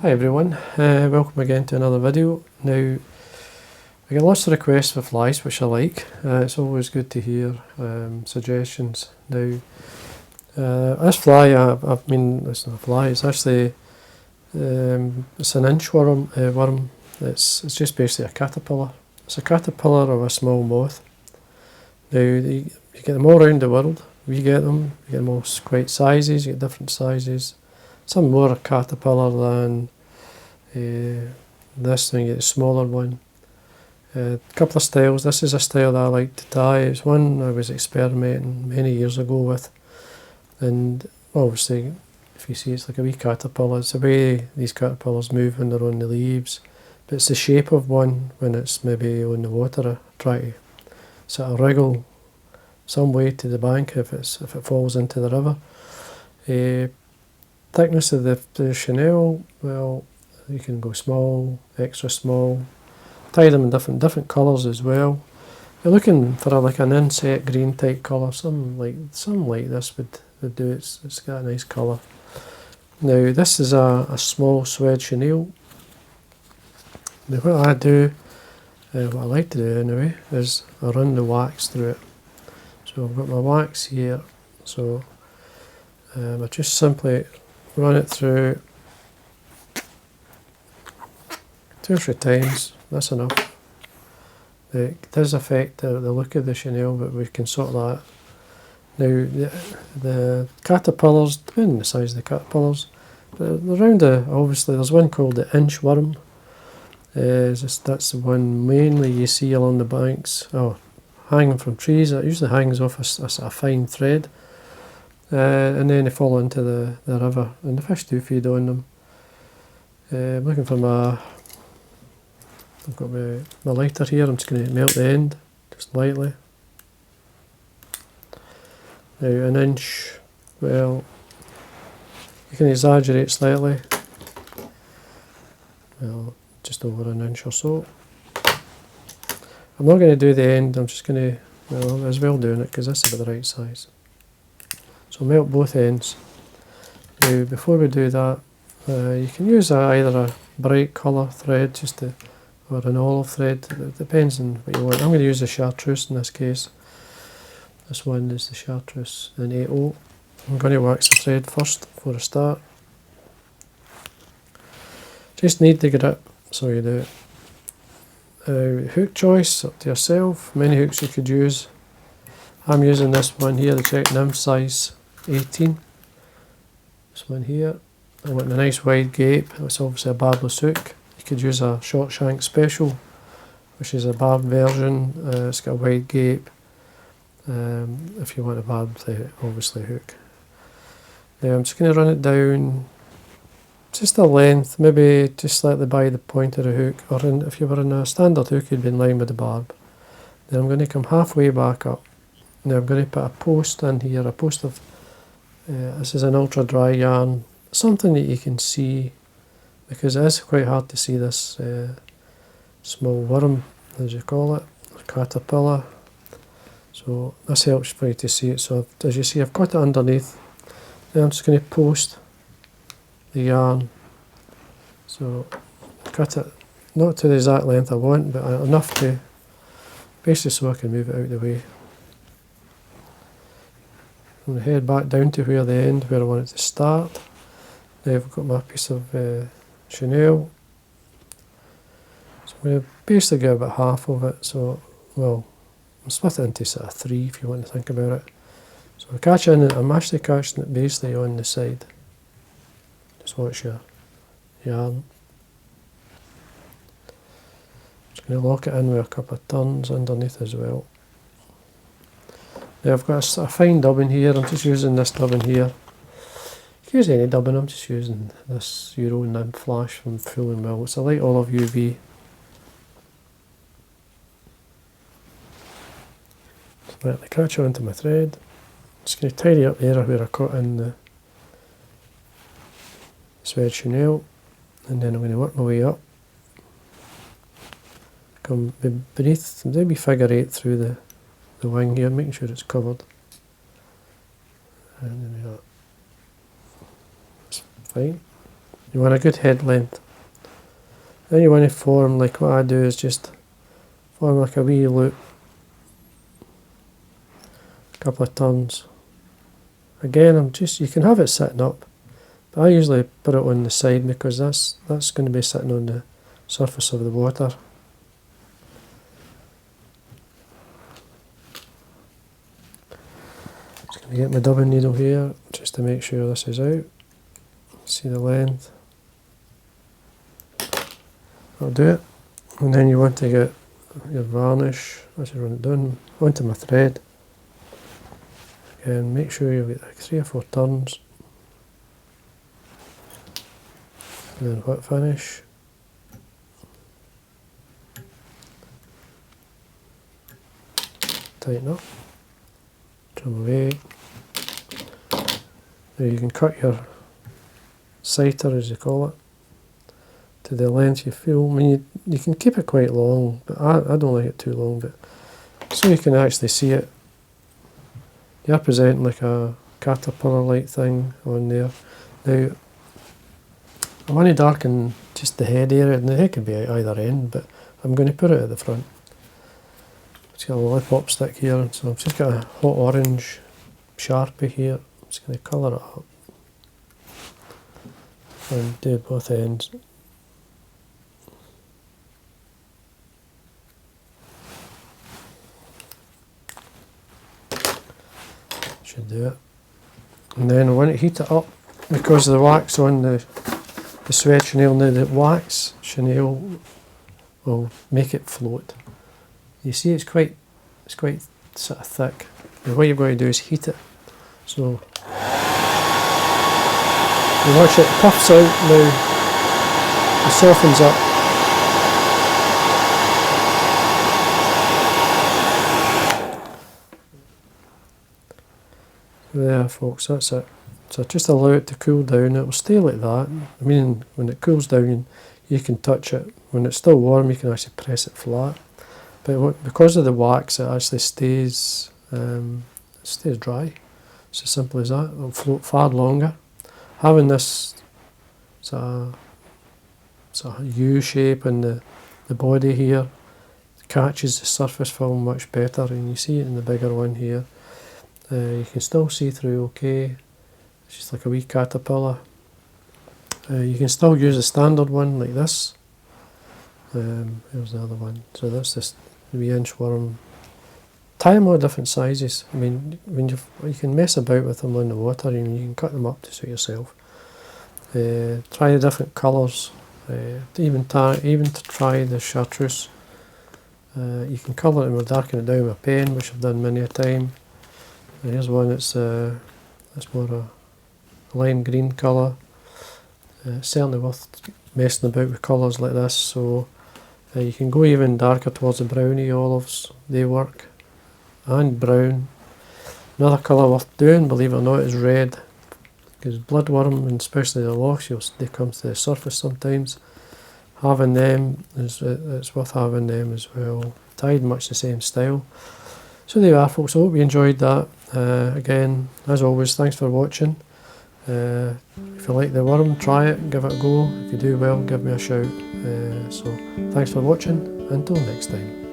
Hi everyone, welcome again to another video. Now, I get lots of requests for flies, which I like. It's always good to hear suggestions. Now, this fly, it's not a fly, it's actually it's an inchworm worm. It's just basically a caterpillar. It's a caterpillar of a small moth. Now, you get them all around the world. We get them. You get them all quite sizes. You get different sizes. Some more caterpillar than this, then you get a smaller one. A couple of styles. This is a style that I like to tie. It's one I was experimenting many years ago with, and obviously, if you see, it's like a wee caterpillar. It's the way these caterpillars move when they're on the leaves, but it's the shape of one when it's maybe on the water. I try to sort of wriggle some way to the bank if it falls into the river. Thickness of the chenille, well, you can go small, extra small. Tie them in different colours as well. You're looking for like an inset green type colour, something like this would do. It's got a nice colour. Now this is a small Suede chenille. Now what I do, what I like to do anyway, is I run the wax through it. So I've got my wax here, so I just simply run it through 2 or 3 times, that's enough. It does affect the look of the chenille, but we can sort that. Now the caterpillars, depending on the size of the caterpillars, around obviously there's one called the inchworm. That's the one mainly you see along the banks, hanging from trees. It usually hangs off a fine thread. And then they fall into the river, and the fish do feed on them. I'm looking for I've got my lighter here. I'm just going to melt the end, just lightly. Now an inch, well, you can exaggerate slightly. Well, just over an inch or so. I'm not going to do the end, I'm just going to, well, as well doing it, because this is about the right size. So melt both ends. Now before we do that, you can use either a bright colour thread or an olive thread. It depends on what you want. I'm going to use the Chartreuse in this case. This one is the Chartreuse in 8/0. I'm going to wax the thread first before I start. Just need the grip, so you do it. Hook choice, up to yourself. Many hooks you could use. I'm using this one here, the Czech Nymph size 18. This one here. I want a nice wide gape. It's obviously a barbless hook. You could use a short shank special, which is a barbed version. It's got a wide gape. If you want a barbed, obviously hook. Now I'm just going to run it down just a length, maybe just slightly by the point of the hook, or if you were in a standard hook, you'd be in line with the barb. Then I'm going to come halfway back up. Now I'm going to put a post in here, a post of, this is an ultra dry yarn, something that you can see, because it is quite hard to see this small worm, as you call it, or caterpillar. So this helps for you to see it. So as you see, I've got it underneath. Then I'm just going to post the yarn. So cut it, not to the exact length I want, but enough to, basically so I can move it out of the way. I'm going to head back down to where the end, where I want it to start. Now I've got my piece of chenille. So I'm going to basically get about half of it. So, well, I'll split it into sort of 3 if you want to think about it. So I'm actually catching it basically on the side. Just watch your yarn. Just going to lock it in with a couple of turns underneath as well. Now I've got a fine dubbing here. I'm just using this dubbing here. You can use any dubbing, I'm just using this Euro Nymph Flash from Full and Will. It's a light olive UV. Just let the catch onto my thread. Just going to tidy up the area where I cut in the Suede chenille, and then I'm going to work my way up. Come beneath, maybe figure 8 through the wing here, making sure it's covered. And then we got, that's fine. You want a good head length. Then you want to form, like what I do is just form like a wee loop, a couple of turns. Again, you can have it sitting up, but I usually put it on the side because that's going to be sitting on the surface of the water. Just going to get my dubbing needle here just to make sure this is out. See the length. I'll do it. And then you want to get your varnish, as you run it down, onto my thread. And make sure you get like 3 or 4 turns. And then wet finish. Tighten up. Trim away. Now you can cut your sighter, as you call it, to the length you feel. I mean, you can keep it quite long, but I don't like it too long, but so you can actually see it. You're presenting like a caterpillar-like thing on there. Now, I want to darken just the head area, and the head can be at either end, but I'm going to put it at the front. It's got a lollipop stick here, so I've just got a hot orange Sharpie here. I'm just going to colour it up and do both ends. Should do it. And then I want to heat it up because of the wax on the Suede chenille. Now the wax chenille will make it float. You see it's quite sort of thick. And what you've got to do is heat it. So you watch it puffs out now, it softens up. There folks, that's it. So just allow it to cool down. It will stay like that. I mean, when it cools down you can touch it. When it's still warm you can actually press it flat. But because of the wax it actually stays dry. It's as simple as that. It'll float far longer. Having this sort of U shape in the body here catches the surface film much better, and you see it in the bigger one here. You can still see through okay. It's just like a wee caterpillar. You can still use a standard one like this. Here's the other one. So that's this wee inchworm. Tie them all different sizes. I mean, when you can mess about with them on the water, and you can cut them up to suit yourself. Try the different colours. Even to try the Chartreuse. You can colour it and darken it down with a pen, which I've done many a time. Here's one that's more a lime green colour. Certainly worth messing about with colours like this. So you can go even darker towards the browny olives. They work. And brown. Another colour worth doing, believe it or not, is red. Because bloodworm, and especially the lochs, they come to the surface sometimes. Having them, it's worth having them as well. Tied much the same style. So there you are folks, I hope you enjoyed that. Again, as always, thanks for watching. If you like the worm, try it, give it a go. If you do well, give me a shout. So thanks for watching, until next time.